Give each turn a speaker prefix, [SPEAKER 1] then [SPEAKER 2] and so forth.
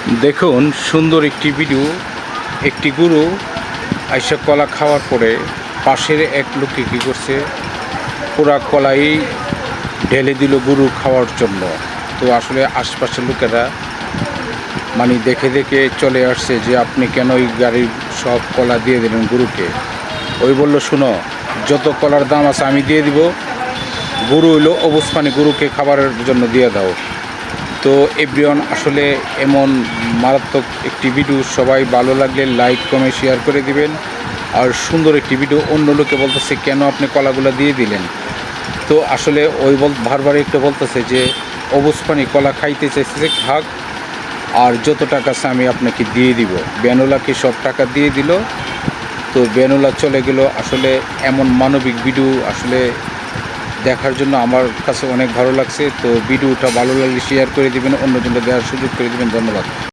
[SPEAKER 1] দেখুন সুন্দর একটি ভিডিও। একটি গরু আইসা কলা খাওয়ার পরে পাশের এক লোককে কী করছে, পুরা কলাই ঢেলে দিল গরু খাওয়ার জন্য। তো আসলে আশপাশের লোকেরা মানে দেখে দেখে চলে আসছে যে আপনি কেন ওই গাড়ির সব কলা দিয়ে দিলেন গরুকে। ওই বলল, শুনো, যত কলার দাম আছে আমি দিয়ে দিব, গরু হইলো অবস্থানে গরুকে খাবারের জন্য দিয়ে দাও। তো এভরিওয়ান, আসলে এমন মারাত্মক একটি ভিডিও, সবাই ভালো লাগলে লাইক কমেন্ট শেয়ার করে দিবেন। আর সুন্দর একটি ভিডিও, অন্য লোকে বলতেছে কেন আপনি কলাগুলো দিয়ে দিলেন। তো আসলে ওই বারবার একটু বলতেছে যে অবস্থানি কলা খাইতে চাইছে, খাক, আর যত টাকা আছে আমি আপনাকে দিয়ে দিব। বেনুলাকে সব টাকা দিয়ে দিল। তো বেনুলা চলে গেল। আসলে এমন মানবিক ভিডিও আসলে দেখার জন্য আমার কাছে অনেক ভালো লাগছে। তো ভিডিওটা ভালো লাগলে শেয়ার করে দিবেন, অন্যজনকে দেওয়ার সুযোগ করে দিবেন। ধন্যবাদ।